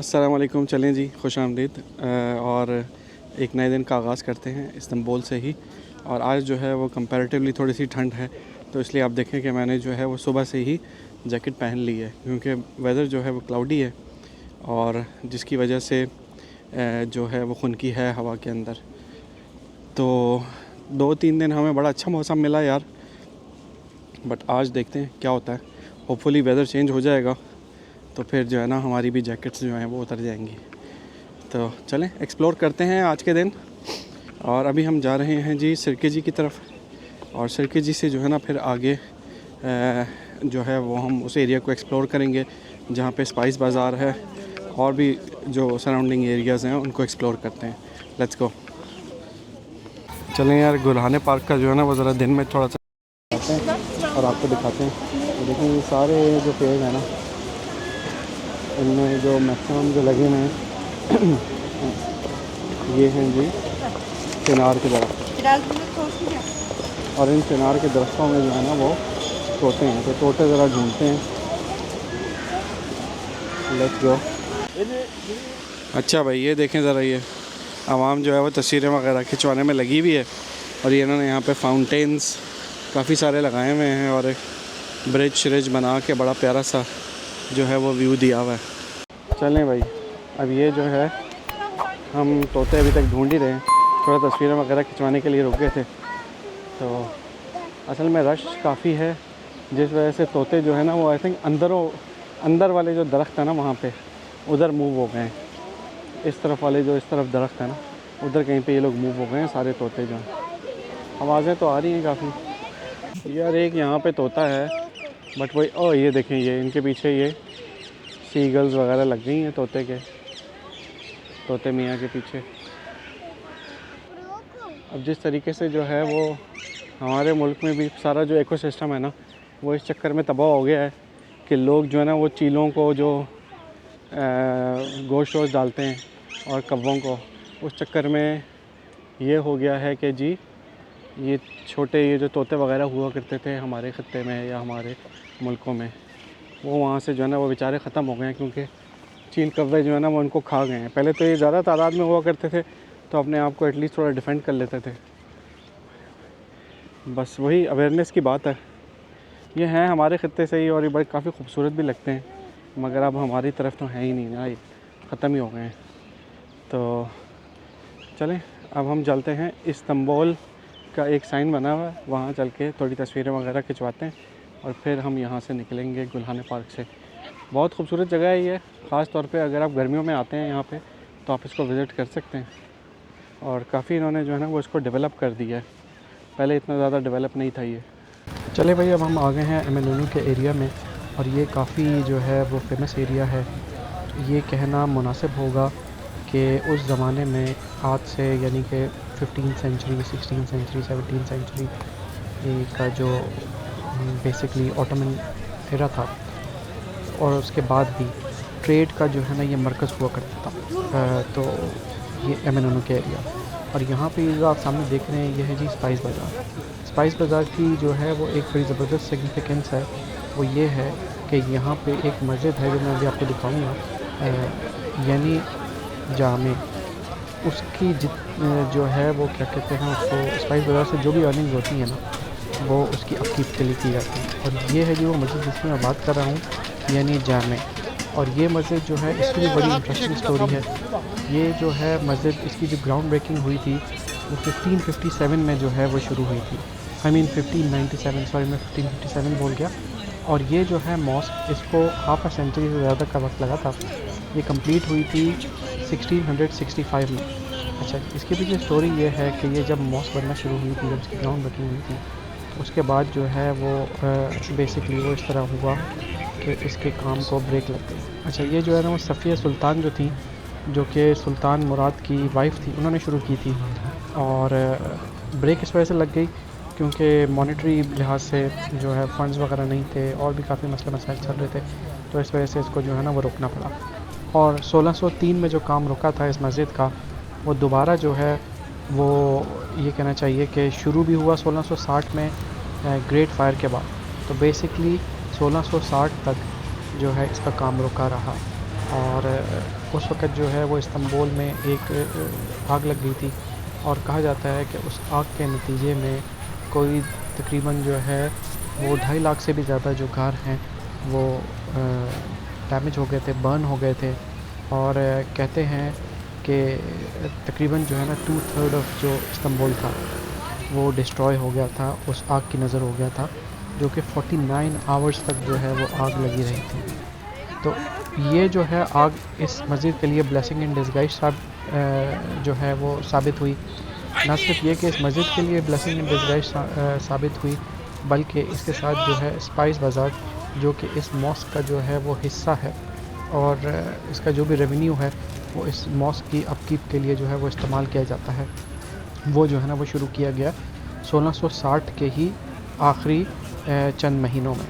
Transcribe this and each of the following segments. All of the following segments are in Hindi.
अस्सलाम वालेकुम। चलें जी, खुश आमदीद। और एक नए दिन का आगाज़ करते हैं इस्तांबुल से ही। और आज जो है वो कंपैरेटिवली थोड़ी सी ठंड है, तो इसलिए आप देखें कि मैंने जो है वो सुबह से ही जैकेट पहन ली है, क्योंकि वेदर जो है वो क्लाउडी है और जिसकी वजह से जो है वो खुनकी है हवा के अंदर। तो 2-3 दिन हमें बड़ा अच्छा मौसम मिला यार, बट आज देखते हैं क्या होता है। होपफुली वेदर चेंज हो जाएगा तो फिर जो है ना हमारी भी जैकेट्स जो हैं वो उतर जाएंगी। तो चलें एक्सप्लोर करते हैं आज के दिन। और अभी हम जा रहे हैं जी सिरके जी की तरफ, और सिरके जी से जो है ना फिर आगे जो है वो हम उस एरिया को एक्सप्लोर करेंगे जहाँ पे स्पाइस बाज़ार है, और भी जो सराउंडिंग एरियाज़ हैं उनको एक्सप्लोर करते हैं। Let's go. चलें यार, गुलहाने पार्क का जो है ना वो ज़रा दिन में थोड़ा सा आते हैं और आपको दिखाते हैं। तो देखें ये सारे जो पेड़ हैं ना, इनमें जो मैक्सिमम जो लगे हुए हैं ये हैं जी चिनार के दरख्त, और इन चिनार के दरख्तों में जो है ना वो तोते हैं, तो तोते ज़रा ढूंढते हैं। Let's go. अच्छा भाई, ये देखें ज़रा, ये आवाम जो है वो तस्वीरें वगैरह खिंचवाने में लगी हुई है, और ये इन्होंने यहाँ पे फाउंटेन्स काफ़ी सारे लगाए हुए हैं और एक ब्रिज बना के बड़ा प्यारा सा जो है वो व्यू दिया हुआ है। चलें भाई, अब ये जो है हम तोते अभी तक ढूंढ ही रहे हैं, थोड़ा तस्वीरें वगैरह खिंचवाने के लिए रुके थे। तो असल में रश काफ़ी है, जिस वजह से तोते जो है ना वो आई थिंक अंदर वाले जो दरख्त है ना वहाँ पे उधर मूव हो गए हैं। इस तरफ वाले जो इस तरफ दरख्त है ना उधर कहीं पे ये लोग मूव हो गए हैं सारे तोते जो हैं। आवाज़ें तो आ रही हैं काफ़ी यार। एक यहाँ पे तोता है, बट वही ओ ये देखें, ये इनके पीछे ये सीगल्स वगैरह लग गई हैं तोते मियाँ के पीछे। अब जिस तरीके से जो है वो हमारे मुल्क में भी सारा जो इकोसिस्टम है ना वो इस चक्कर में तबाह हो गया है कि लोग जो है ना वो चीलों को जो गोश्त वोश्त डालते हैं और कव्वों को, उस चक्कर में ये हो गया है कि जी ये छोटे ये जो तोते वगैरह हुआ करते थे हमारे ख़त्ते में या हमारे मुल्कों में, वो वहाँ से जो है ना वो बेचारे ख़त्म हो गए हैं, क्योंकि चील कव्वे जो है ना वो उनको खा गए हैं। पहले तो ये ज़्यादा तादाद में हुआ करते थे तो अपने आप को एटलीस्ट थोड़ा डिफेंड कर लेते थे। बस वही अवेयरनेस की बात है। ये हैं हमारे ख़त्ते से ही, और ये बड़े काफ़ी खूबसूरत भी लगते हैं, मगर अब हमारी तरफ तो है ही नहीं ना, ये ख़त्म ही हो गए हैं। तो चलें अब हम चलते हैं, इस्तांबुल का एक साइन बना हुआ है वहाँ चल के थोड़ी तस्वीरें वगैरह खिंचवाते हैं, और फिर हम यहाँ से निकलेंगे गुलहाने पार्क से। बहुत खूबसूरत जगह है ये, ख़ास तौर पे अगर आप गर्मियों में आते हैं यहाँ पे तो आप इसको विज़िट कर सकते हैं। और काफ़ी इन्होंने जो है ना वो इसको डेवलप कर दिया है, पहले इतना ज़्यादा डेवलप नहीं था ये। चले भाई, अब हम आ गए हैं एमएनएनयू के एरिया में, और ये काफ़ी जो है वो फेमस एरिया है। ये कहना मुनासिब होगा कि उस ज़माने में आज से यानी कि 15th century, 16th century, 17th century का जो बेसिकली ऑटोमन एरा था, और उसके बाद भी ट्रेड का जो है ना ये मरकज़ हुआ करता था। तो ये एमएनएनयू के एरिया, और यहाँ पे जो आप सामने देख रहे हैं ये है जी स्पाइस बाज़ार। स्पाइस बाज़ार की जो है वो एक बड़ी ज़बरदस्त सिग्निफिकेंस है, वो ये है कि यहाँ पे एक मस्जिद है जो मैं अभी आपको दिखाऊंगा, यानी जामे, उसकी जो है वो क्या कहते हैं उसको, स्पाइस बाज़ार से जो भी अर्निंग्स होती है ना वो उसकी अपकीप के लिए की जाती है। और ये है जो मस्जिद जिसमें मैं बात कर रहा हूँ, यानी जामे। और ये मस्जिद जो है इसकी भी बड़ी इंटरेस्टिंग स्टोरी है। ये जो है मस्जिद, इसकी जो ग्राउंड ब्रेकिंग हुई थी वो 1557 में जो है वो शुरू हुई थी। 1597, सॉरी मैं 1557 बोल गया। और ये जो है मॉस्क, इसको हाफ अ सेंचुरी से ज़्यादा का वक्त लगा था। ये कंप्लीट हुई थी 1665 में। अच्छा, इसके पीछे स्टोरी ये है कि ये जब मॉस्क बनना शुरू हुई थी, जब इसकी ग्राउंड ब्रेकिंग हुई थी, उसके बाद जो है वो बेसिकली वो इस तरह हुआ कि इसके काम को ब्रेक लग गई। अच्छा, ये जो है ना वो सफ़िया सुल्तान जो थी, जो कि सुल्तान मुराद की वाइफ थी, उन्होंने शुरू की थी। और ब्रेक इस वजह से लग गई क्योंकि मॉनेटरी लिहाज से जो है फ़ंड्स वगैरह नहीं थे, और भी काफ़ी मसले मसाइल चल रहे थे, तो इस वजह से इसको जो है ना वो रोकना पड़ा। और 1603 में जो काम रुका था इस मस्जिद का, वो दोबारा जो है वो ये कहना चाहिए कि शुरू भी हुआ 1660 में ग्रेट फायर के बाद। तो बेसिकली 1660 तक जो है इसका काम रुका रहा। और उस वक़्त जो है वो इस्तांबुल में एक आग लग गई थी और कहा जाता है कि उस आग के नतीजे में कोई तकरीबन जो है वो 2.5 लाख से भी ज़्यादा जो घर हैं वो डैमेज हो गए थे, बर्न हो गए थे। और कहते हैं कि तकरीबन जो है ना 2/3 ऑफ जो इस्तांबुल था वो डिस्ट्रॉय हो गया था, उस आग की नज़र हो गया था, जो कि 49 आवर्स तक जो है वो आग लगी रही थी। तो ये जो है आग इस मस्जिद के लिए ब्लेसिंग इन डिस्गाइज जो है वो साबित हुई। ना सिर्फ ये कि इस मस्जिद के लिए ब्लेसिंग इन डिस्गाइज साबित हुई, बल्कि इसके साथ जो है स्पाइस बाज़ार, जो कि इस मॉस्क का जो है वो हिस्सा है और इसका जो भी रेवेन्यू है वो इस मॉस्क की अपकीप के लिए जो है वो इस्तेमाल किया जाता है, वो जो है ना वो शुरू किया गया 1660 के ही आखिरी चंद महीनों में।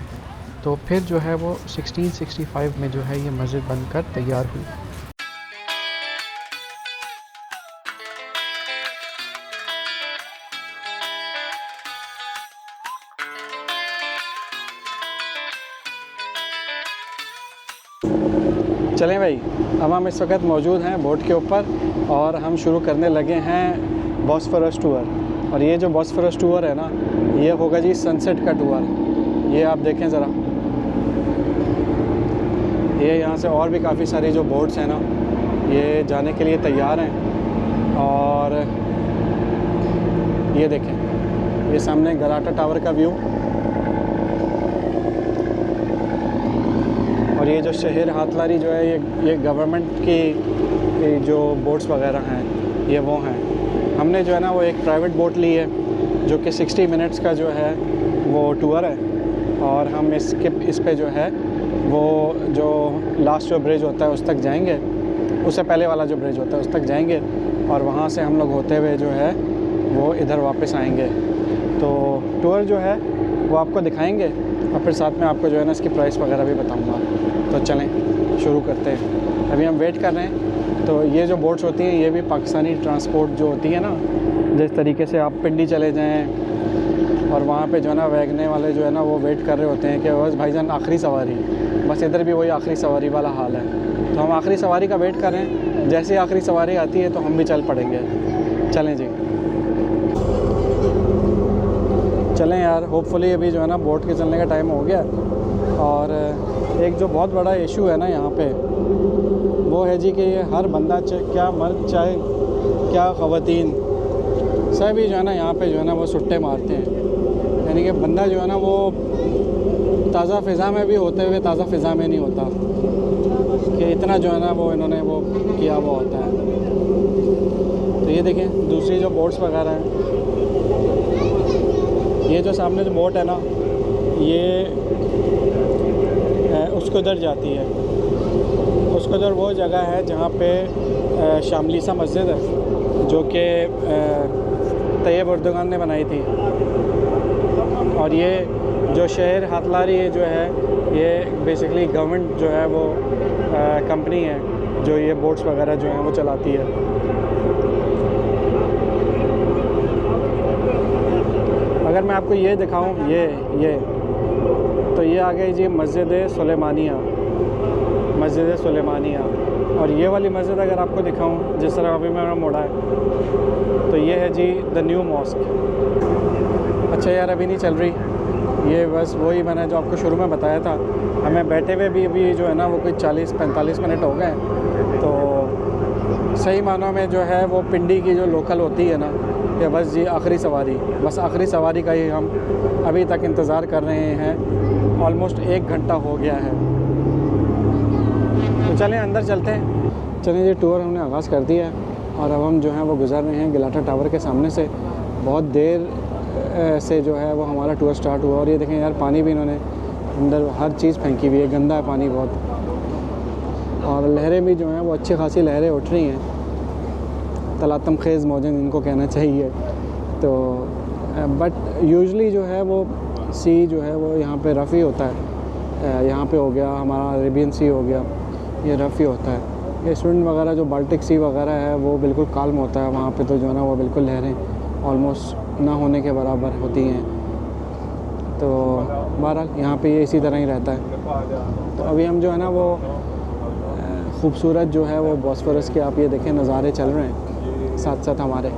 तो फिर जो है वो 1665 में जो है ये मस्जिद बनकर तैयार हुई। चलें भाई, अब हम इस वक्त मौजूद हैं बोट के ऊपर और हम शुरू करने लगे हैं बॉस्फोरस टूर। और ये जो बॉस्फोरस टूर है ना, ये होगा जी सनसेट का टूर। ये आप देखें ज़रा, ये यहाँ से और भी काफ़ी सारी जो बोट्स हैं ना, ये जाने के लिए तैयार हैं। और ये देखें, ये सामने गलाटा टावर का व्यू, और ये जो शहर हाथलारी जो है ये गवर्नमेंट की जो बोट्स वगैरह हैं ये वो हैं। हमने जो है ना वो एक प्राइवेट बोट ली है जो कि 60 मिनट्स का जो है वो टूर है। और हम इस पे जो है वो जो लास्ट जो ब्रिज होता है उस तक जाएंगे, उससे पहले वाला जो ब्रिज होता है उस तक जाएंगे और वहाँ से हम लोग होते हुए जो है वो इधर वापस आएंगे। तो टूर जो है वो आपको दिखाएंगे और फिर साथ में आपको जो है ना इसकी प्राइस वगैरह भी बताऊंगा। तो चलें शुरू करते हैं। अभी हम वेट कर रहे हैं। तो ये जो बोट्स होती हैं ये भी पाकिस्तानी ट्रांसपोर्ट जो होती है ना, जिस तरीके से आप पिंडी चले जाएं और वहाँ पे जो है ना वैगने वाले जो है ना वो वेट कर रहे होते हैं कि बस भाईजान आखिरी सवारी, बस इधर भी वही आखिरी सवारी वाला हाल है। तो हम आखिरी सवारी का वेट कर रहे हैं, जैसे आखिरी सवारी आती है तो हम भी चल पड़ेंगे। चलें जी, चलें यार। होपफुली अभी जो है ना बोट के चलने का टाइम हो गया। और एक जो बहुत बड़ा इशू है ना यहाँ पे वो है जी कि ये हर बंदा क्या मर्द चाहे क्या ख़वातीन सभी जो है ना यहाँ पे जो है ना वो सुट्टे मारते हैं। यानी कि बंदा जो है ना वो ताज़ा फ़िज़ा में भी होते हुए ताज़ा फ़िज़ा में नहीं होता, कि इतना जो है ना वो इन्होंने वो किया हुआ होता है। तो ये देखें दूसरी जो बोट्स वगैरह हैं, ये जो सामने जो बोट है ना ये उसको उधर जाती है। उसको उधर वो जगह है जहाँ पे शामली सा मस्जिद है जो कि तैयब उर्दुगान ने बनाई थी। और ये जो शहर हाथलारी जो है ये बेसिकली गवर्नमेंट जो है वो कंपनी है जो ये बोट्स वगैरह जो हैं वो चलाती है। अगर मैं आपको ये दिखाऊं ये तो ये आ गई जी मस्जिद सुलेमानिया, मस्जिद सुलेमानिया। और ये वाली मस्जिद अगर आपको दिखाऊं जिस तरह अभी मैंने मोड़ा है तो ये है जी द न्यू मॉस्क। अच्छा यार अभी नहीं चल रही ये, बस वही मैंने जो आपको शुरू में बताया था। हमें बैठे हुए भी अभी जो है ना वो कोई 40-45 मिनट हो गए। तो सही मानों में जो है वो पिंडी की जो लोकल होती है ना, कि बस जी आखिरी सवारी, बस आखिरी सवारी का ही हम अभी तक इंतज़ार कर रहे हैं। ऑलमोस्ट 1 घंटा हो गया है। तो चलें अंदर चलते हैं। चलें जी, टूर हमने आगाज़ कर दिया है और अब हम जो है वो गुज़र रहे हैं गलाटा टावर के सामने से। बहुत देर से जो है वो हमारा टूर स्टार्ट हुआ। और ये देखें यार पानी भी इन्होंने अंदर हर चीज़ फेंकी हुई है, गंदा है पानी बहुत। और लहरें भी जो हैं वो अच्छी खासी लहरें उठ रही हैं, तलातम खेज़ मौजें इनको कहना चाहिए। तो बट यूजुअली जो है वो सी जो है वो यहाँ पे रफ़ ही होता है। यहाँ पे हो गया हमारा अरेबियन सी हो गया, ये रफ़ ही होता है। ये स्विंड वगैरह जो बाल्टिक सी वगैरह है वो बिल्कुल काल्म होता है। वहाँ पे तो जो है ना वो बिल्कुल लहरें ऑलमोस्ट ना होने के बराबर होती हैं। तो बहरहाल यहाँ पे ये इसी तरह ही रहता है। तो अभी हम जो है ना वो खूबसूरत जो है वो बॉस्फोरस के आप ये देखें नज़ारे चल रहे हैं साथ साथ हमारे।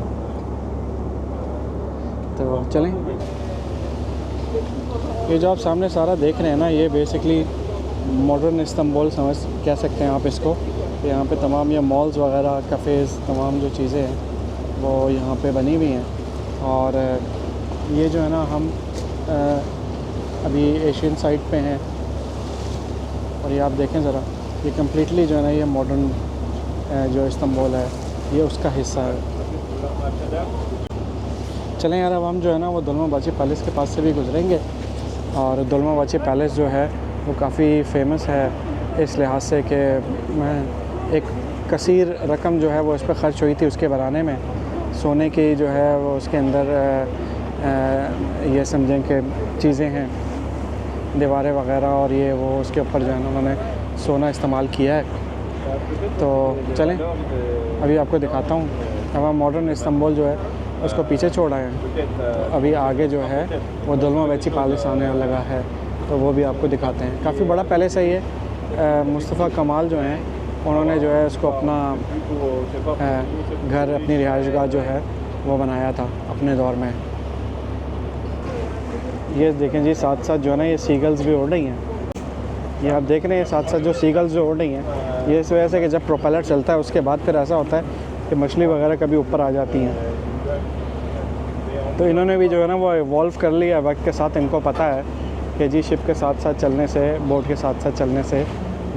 तो चलें, ये जो आप सामने सारा देख रहे हैं ना, ये बेसिकली मॉडर्न इस्तांबुल समझ कह सकते हैं आप इसको। यहाँ पे तमाम ये मॉल्स वगैरह, कैफ़ेज़, तमाम जो चीज़ें हैं वो यहाँ पे बनी हुई हैं। और ये जो है ना, हम अभी एशियन साइड पे हैं और ये आप देखें ज़रा, ये कम्प्लीटली जो है ना ये मॉडर्न जो इस्तांबुल है ये उसका हिस्सा है। चलें यार, अब हम जो है ना वो दोलमाबाची पैलेस के पास से भी गुजरेंगे। और दोलमाबाची पैलेस जो है वो काफ़ी फ़ेमस है इस लिहाज से कि एक कसीर रकम जो है वो इस पर ख़र्च हुई थी उसके बनाने में। सोने की जो है वो उसके अंदर ये समझें कि चीज़ें हैं, दीवारें वग़ैरह, और ये वो उसके ऊपर जो है ना उन्होंने सोना इस्तेमाल किया है। तो चलें अभी आपको दिखाता हूँ। अब हम मॉडर्न इस्तांबुल जो है उसको पीछे छोड़ आए हैं, तो अभी आगे जो है वो दोलमाबाची पैलेस आने लगा है, तो वो भी आपको दिखाते हैं। काफ़ी बड़ा पैलेस है ये। मुस्तफ़ा कमाल जो हैं उन्होंने जो है उसको अपना घर, अपनी रिहाइशगाह जो है वो बनाया था अपने दौर में। ये देखें जी, साथ साथ जो है ना ये सीगल्स भी उड़ रही हैं। ये आप देख रहे हैं साथ साथ जो सीगल्स जो उड़ रही हैं, ये इस वजह से कि जब प्रोपेलर चलता है उसके बाद फिर ऐसा होता है कि मछली वगैरह कभी ऊपर आ जाती हैं। तो इन्होंने भी जो है ना वो इवॉल्व कर लिया वक्त के साथ। इनको पता है कि जी शिप के साथ साथ चलने से, बोट के साथ साथ चलने से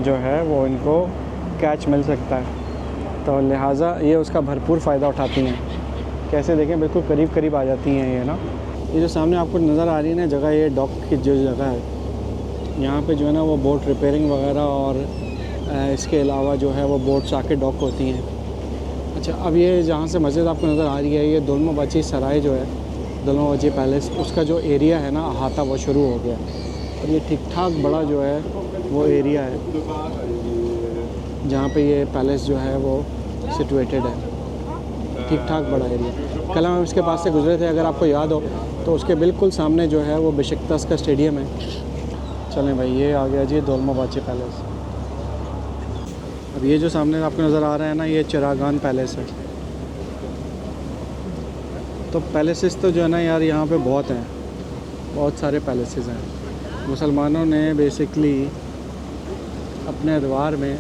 जो है वो इनको कैच मिल सकता है, तो लिहाजा ये उसका भरपूर फ़ायदा उठाती हैं। कैसे देखें, बिल्कुल करीब करीब आ जाती हैं ये ना। ये जो सामने आपको नज़र आ रही है ना जगह, ये डॉक की जो जगह है, यहाँ पे जो है ना वो बोट रिपेयरिंग वगैरह और इसके अलावा जो है वो बोट्स आके डॉक होती हैं। अच्छा, अब ये जहाँ से मस्जिद आपको नज़र आ रही है, ये दोलमाबाची सराय जो है, दोलमाबाची पैलेस, उसका जो एरिया है ना अहाता वो शुरू हो गया। और ये ठीक ठाक बड़ा जो है वो एरिया है जहाँ पे ये पैलेस जो है वो सिचुएटेड है। ठीक ठाक बड़ा एरिया। कल हम इसके पास से गुजरे थे, अगर आपको याद हो तो उसके बिल्कुल सामने जो है वो बेशिकतास का स्टेडियम है। चलें भाई, ये आ गया जी दोलमाबाची पैलेस। अब ये जो सामने आपको नज़र आ रहा है ना, ये चिरागान पैलेस है। तो पैलेसेस तो जो है ना यार यहाँ पे बहुत हैं, बहुत सारे पैलेसेस हैं। मुसलमानों ने बेसिकली अपने अदवार में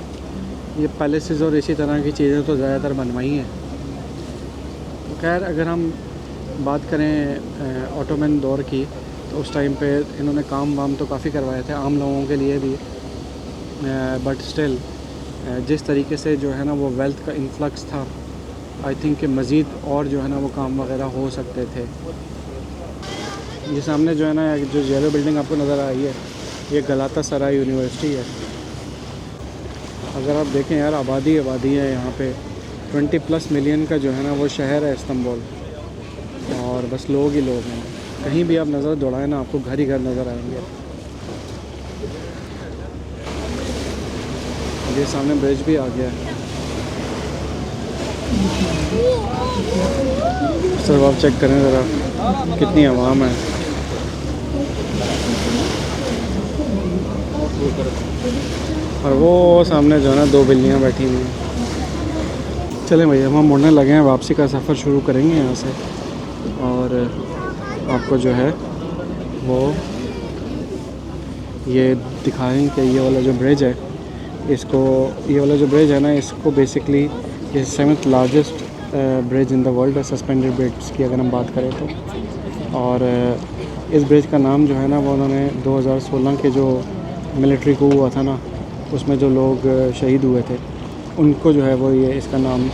ये पैलेसेस और इसी तरह की चीज़ें तो ज़्यादातर बनवाई हैं। तो खैर, अगर हम बात करें ऑटोमन दौर की, तो उस टाइम पे इन्होंने काम वाम तो काफ़ी करवाए थे आम लोगों के लिए भी, बट स्टिल जिस तरीके से जो है ना वो वेल्थ का इन्फ्लक्स था, आई थिंक कि मज़ीद और जो है ना वो काम वगैरह हो सकते थे। ये सामने जो है ना जो येलो बिल्डिंग आपको नज़र आ रही है, ये गलातासराय यूनिवर्सिटी है। अगर आप देखें यार, आबादी है यहाँ पे। 20+ मिलियन का जो है ना वो शहर है इस्तांबुल, और बस लोग ही लोग हैं। कहीं भी आप नज़र दौड़ाएं ना, आपको घर ही घर नज़र आएंगे। ये सामने ब्रिज भी आ गया है। सर आप चेक करें ज़रा कितनी आवाम है। और वो सामने जो है ना 2 बिल्लियाँ बैठी हुई हैं। चलें भाई, हम मुड़ने लगे हैं, वापसी का सफ़र शुरू करेंगे यहाँ से। और आपको जो है वो ये दिखाएं कि ये वाला जो ब्रिज है, ये वाला जो ब्रिज है ना, इसको बेसिकली ये 7th largest bridge in the world है सस्पेंडेड ब्रिज की अगर हम बात करें तो। और इस ब्रिज का नाम जो है ना वो उन्होंने 2016 के जो मिलिट्री को हुआ था ना, उसमें जो लोग शहीद हुए थे उनको जो है वो ये इसका नाम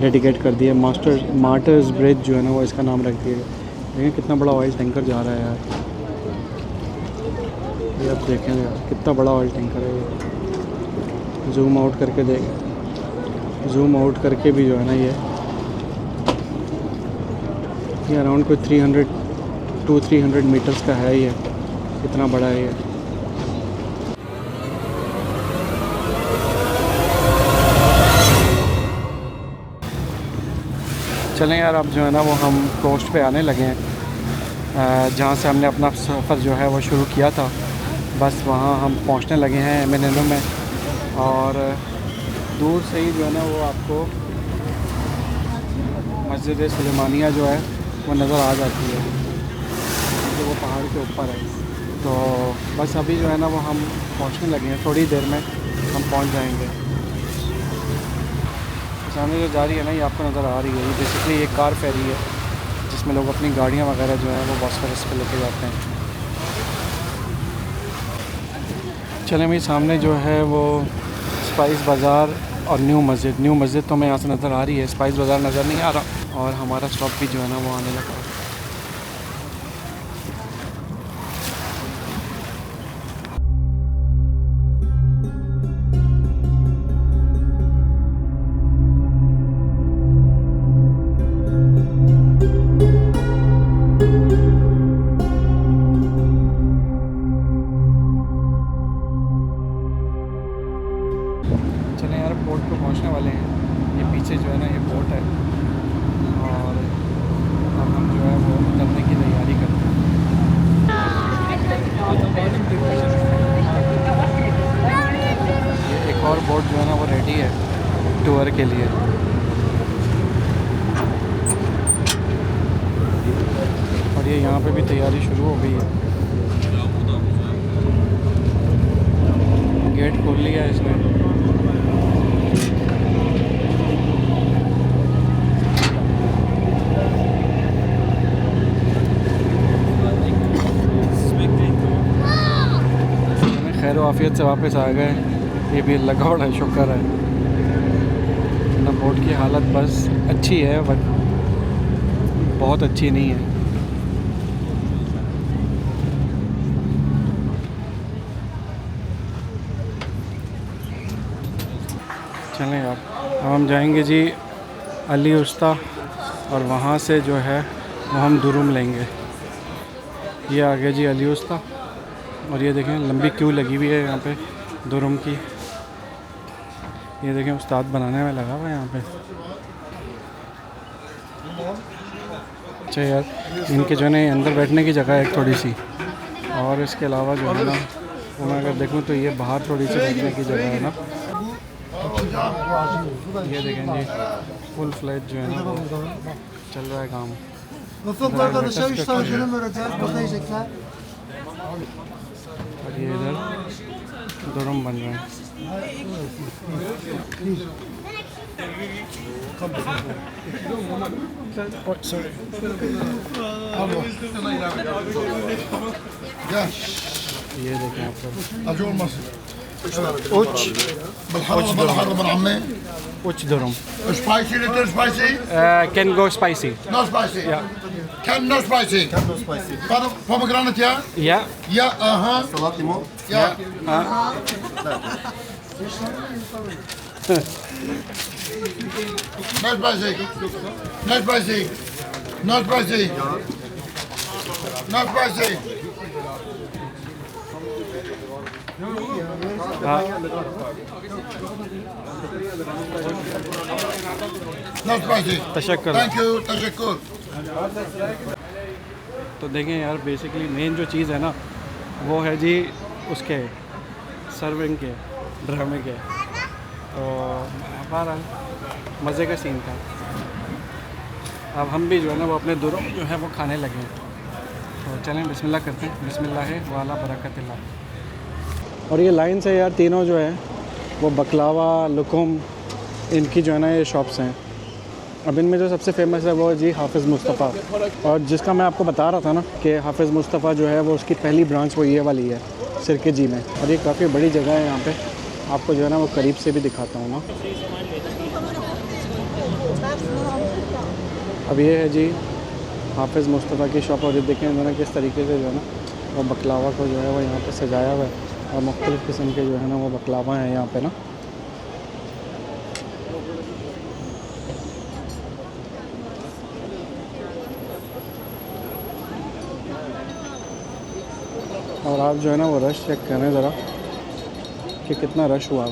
डेडिकेट कर दिया। मार्टर्स ब्रिज जो है ना वो इसका नाम रख दिया। देखिए कितना बड़ा ऑयल टैंकर जा रहा है यार, ये आप देखें यार कितना बड़ा ऑयल टैंकर है ये। जूम आउट करके भी जो है ना ये अराउंड कोई 200-300 मीटर्स का है। ये कितना बड़ा है ये। चलें यार, अब जो है ना वो हम कोस्ट पे आने लगे हैं जहाँ से हमने अपना सफ़र जो है वो शुरू किया था। बस वहाँ हम पहुँचने लगे हैं MNNO में। और दूर से ही जो है ना वो आपको मस्जिद सुलेमानिया जो है वो नज़र आ जाती है, तो वो पहाड़ के ऊपर है। तो बस अभी जो है ना वो हम पहुंचने लगे हैं, थोड़ी देर में हम पहुंच जाएंगे। सामने जो जा रही है ना ये आपको नज़र आ रही है, ये बेसिकली एक कार फेरी है जिसमें लोग अपनी गाड़ियाँ वगैरह जो है वो बॉस्फोरस पे लेके जाते हैं। चले भाई, सामने जो है वो स्पाइस बाज़ार और न्यू मस्जिद तो हमें यहाँ से नज़र आ रही है, स्पाइस बाज़ार नज़र नहीं आ रहा, और हमारा स्टॉप भी जो है ना वो आने लगा। चलें यार, पोर्ट को पहुंचने वाले हैं। ये पीछे जो है ना ये पोर्ट है, और अब हम जो है वो उतरने की तैयारी करते हैं। ये एक और बोट जो है ना वो रेडी है टूर के लिए। और ये यहाँ पे भी तैयारी शुरू हो गई है, गेट खोल लिया है इसने। खैर आफियत से वापस आ गए, ये भी लगा है, शुक्र है ना। बोट की हालत बस अच्छी है बट बहुत अच्छी नहीं है। चलें यार, अब हम जाएंगे जी अली उस्ता, और वहाँ से जो है वो हम दुरुम लेंगे। ये आ गया जी अली उस्ता, और ये देखें लंबी क्यू लगी हुई है यहाँ पे दुरुम की। ये देखें उस्ताद बनाने में लगा हुआ है यहाँ पे। अच्छा यार, इनके जो है ना अंदर बैठने की जगह है एक थोड़ी सी, और इसके अलावा जो है ना वो मैं अगर देखूँ तो ये बाहर थोड़ी सी बैठने की जगह है ना। ये देखें जी फुल फ्लैट जो है ना वो चल रहा है काम। और ये इधर दुरुम बन रहे हैं। ये देखें आप लोग, उच दुरुम। Spicy, little spicy? Can go spicy. No spicy? Yeah. Can no spicy? Can no spicy. Pomegranate, yeah? Yeah. Yeah, uh-huh. Salad limon. Yeah. No spicy. No spicy. No spicy. No spicy. No spicy. तशक्कुर। Thank you. Tashakkur. तो देखें यार, बेसिकली मेन जो चीज़ है ना वो है जी उसके सर्विंग के ड्रामे के। तो बहरहाल मज़े का सीन था। अब हम भी जो है ना वो अपने दुरुम जो है वो खाने लगे हैं। तो चलें बिस्मिल्लाह करते हैं। बिस्मिल्लाह है वाला बरकतिल्लाह। और ये लाइन से यार तीनों जो है वो बकलावा लुकुम इनकी जो है ना ये शॉप्स हैं। अब इनमें जो सबसे फेमस है वो है जी हाफिज़ मुस्तफ़ा, और जिसका मैं आपको बता रहा था ना कि हाफिज़ मुस्तफ़ा जो है वो उसकी पहली ब्रांच वो ये वाली है सिरके जी में। और ये काफ़ी बड़ी जगह है, यहाँ पे आपको जो है ना वो करीब से भी दिखाता हूँ ना। अब ये है जी हाफिज़ मुस्तफ़ा की शॉप, और ये देखें इन्होंने किस तरीके से जो है ना वो बकलावा को जो है वो यहाँ पे सजाया हुआ है, और मुख्तलिफ़ किस्म के जो है ना वो बकलावा हैं यहाँ पे ना। और आप जो है ना वो रश चेक करें ज़रा कि कितना रश हुआ है।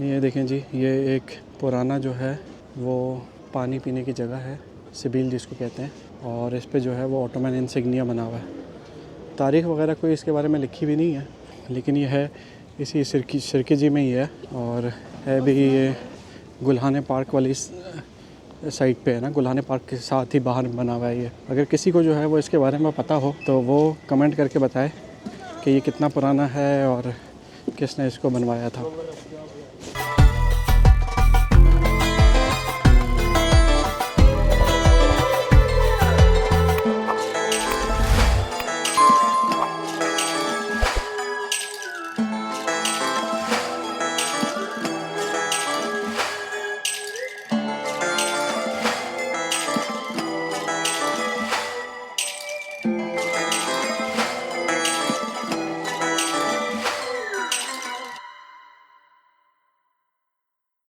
ये देखें जी, ये एक पुराना जो है वो पानी पीने की जगह है सिबिल जिसको कहते हैं, और इस पे जो है वो ऑटोमन इंसिग्निया बना हुआ है। तारीख़ वगैरह कोई इसके बारे में लिखी भी नहीं है, लेकिन ये है इसी सिरकिजी में ही है, और है भी ये गुल्हाने पार्क वाली साइड पे है ना, गुल्हाने पार्क के साथ ही बाहर बना हुआ है ये। अगर किसी को जो है वो इसके बारे में पता हो तो वो कमेंट करके बताए कि ये कितना पुराना है और किसने इसको बनवाया था।